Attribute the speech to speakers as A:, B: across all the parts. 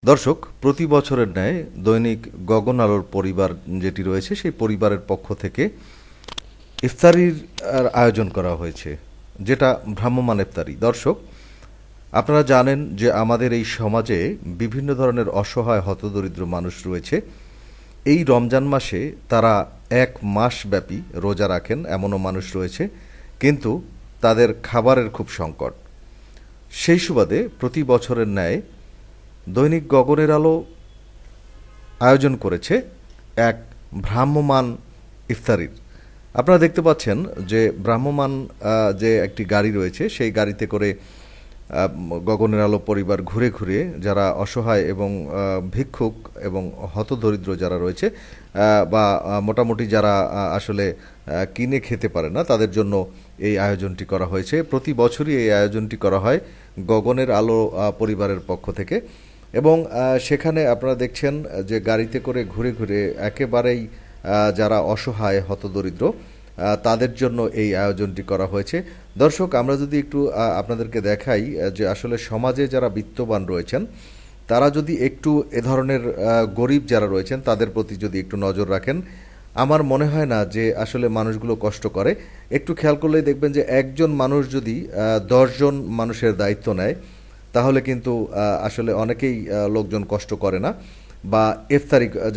A: দর্শক, প্রতি বছরের ন্যায় দৈনিক গগন আলোর পরিবার যেটি রয়েছে সেই পরিবারের পক্ষ থেকে ইফতারির আয়োজন করা হয়েছে, যেটা ভ্রাম্যমাণ ইফতারি। দর্শক, আপনারা জানেন যে আমাদের এই সমাজে বিভিন্ন ধরনের অসহায় হতদরিদ্র মানুষ রয়েছে। এই রমজান মাসে তারা এক মাস ব্যাপী রোজা রাখেন, এমনও মানুষ রয়েছে, কিন্তু তাদের খাবারের খুব সংকট। সেই সুবাদে প্রতি বছরের ন্যায় দৈনিক গগনের আলো আয়োজন করেছে এক ভ্রাম্যমাণ ইফতারির। আপনারা দেখতে পাচ্ছেন যে ভ্রাম্যমাণ যে একটি গাড়ি রয়েছে সেই গাড়িতে করে গগনের আলো পরিবার ঘুরে ঘুরে যারা অসহায় এবং ভিক্ষুক এবং হতদরিদ্র যারা রয়েছে বা মোটামুটি যারা আসলে কিনে খেতে পারে না, তাদের জন্য এই আয়োজনটি করা হয়েছে। প্রতি বছরই এই আয়োজনটি করা হয় গগনের আলো পরিবারের পক্ষ থেকে, এবং সেখানে আপনারা দেখছেন যে গাড়িতে করে ঘুরে ঘুরে একেবারেই যারা অসহায় হতদরিদ্র তাদের জন্য এই আয়োজনটি করা হয়েছে। দর্শক, আমরা যদি একটু আপনাদেরকে দেখাই যে আসলে সমাজে যারা বিত্তবান রয়েছেন তারা যদি একটু এ ধরনের গরিব যারা রয়েছেন তাদের প্রতি যদি একটু নজর রাখেন, আমার মনে হয় না যে আসলে মানুষগুলো কষ্ট করে। একটু খেয়াল করলেই দেখবেন যে একজন মানুষ যদি 10 জন মানুষের দায়িত্ব নেয় তাহলে কিন্তু আসলে অনেকেই লোকজন কষ্ট করে না, বা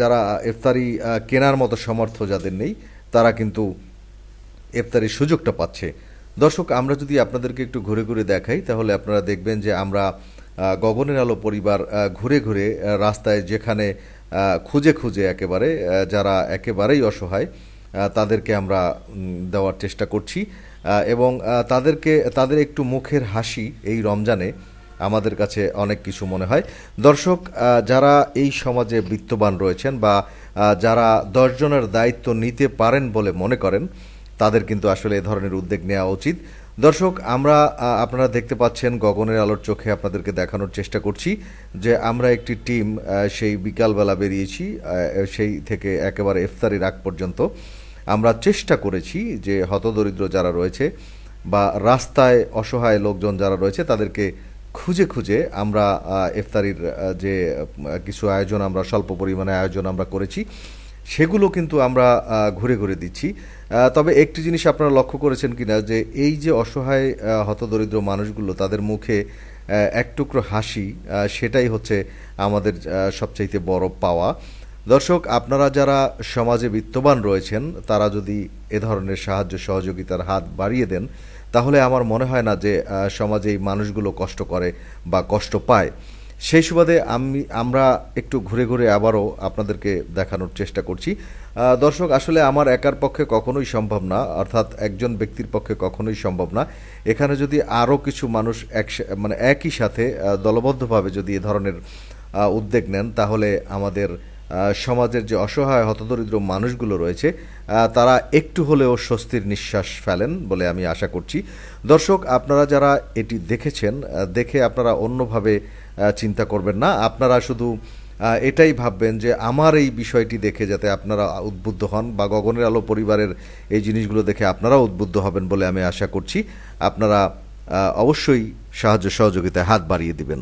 A: যারা ইফতারি কেনার মতো সামর্থ্য যাদের নেই তারা কিন্তু ইফতারির সুযোগটা পাচ্ছে। দর্শক, আমরা যদি আপনাদেরকে একটু ঘুরে ঘুরে দেখাই তাহলে আপনারা দেখবেন যে আমরা গগনের আলো পরিবার ঘুরে ঘুরে রাস্তায় যেখানে খুঁজে খুঁজে একেবারে যারা একেবারেই অসহায় তাদেরকে আমরা দেওয়ার চেষ্টা করছি, এবং তাদের একটু মুখের হাসি এই রমজানে আমাদের কাছে অনেক কিছু মনে হয়। দর্শক, যারা এই সমাজে বিত্তবান রয়েছেন বা যারা 10 জনের দায়িত্ব নিতে পারেন বলে মনে করেন তাদের কিন্তু আসলে এ ধরনের উদ্যোগ নেওয়া উচিত। দর্শক, আপনারা দেখতে পাচ্ছেন গগনের আলোর চোখে আপনাদেরকে দেখানোর চেষ্টা করছি যে আমরা একটি টিম সেই বিকালবেলা বেরিয়েছি, সেই থেকে একেবারে ইফতারির আগ পর্যন্ত আমরা চেষ্টা করেছি যে হতদরিদ্র যারা রয়েছে বা রাস্তায় অসহায় লোকজন যারা রয়েছে তাদেরকে খুঁজে খুঁজে আমরা ইফতারির যে কিছু আয়োজন আমরা স্বল্প পরিমাণে আয়োজন আমরা করেছি সেগুলো কিন্তু আমরা ঘুরে ঘুরে দিচ্ছি। তবে একটি জিনিস আপনারা লক্ষ্য করেছেন কিনা যে এই যে অসহায় হতদরিদ্র মানুষগুলো তাদের মুখে এক টুকরো হাসি, সেটাই হচ্ছে আমাদের সবচাইতে বড় পাওয়া। দর্শক, আপনারা যারা সমাজে বিত্তবান রয়েছেন তারা যদি এ ধরনের সাহায্য সহযোগিতার হাত বাড়িয়ে দেন তাহলে আমার মনে হয় না যে সমাজে এই মানুষগুলো কষ্ট করে বা কষ্ট পায়। সেই সুবাদে আমরা একটু ঘুরে ঘুরে আবারও আপনাদেরকে দেখানোর চেষ্টা করছি। দর্শক, আসলে আমার একার পক্ষে কখনোই সম্ভব না, অর্থাৎ একজন ব্যক্তির পক্ষে কখনোই সম্ভব না। এখানে যদি আরও কিছু মানুষ একই সাথে দলবদ্ধভাবে যদি এ ধরনের উদ্যোগ নেন তাহলে আমাদের সমাজের যে অসহায় হতদরিদ্র মানুষগুলো রয়েছে তারা একটু হলেও স্বস্তির নিঃশ্বাস ফেলেন বলে আমি আশা করছি। দর্শক, আপনারা যারা এটি দেখেছেন দেখে আপনারা অন্যভাবে চিন্তা করবেন না, আপনারা শুধু এটাই ভাববেন যে আমার এই বিষয়টি দেখে যাতে আপনারা উদ্বুদ্ধ হন বা গগনের আলো পরিবারের এই জিনিসগুলো দেখে আপনারাও উদ্বুদ্ধ হবেন বলে আমি আশা করছি। আপনারা অবশ্যই সাহায্য সহযোগিতায় হাত বাড়িয়ে দিবেন।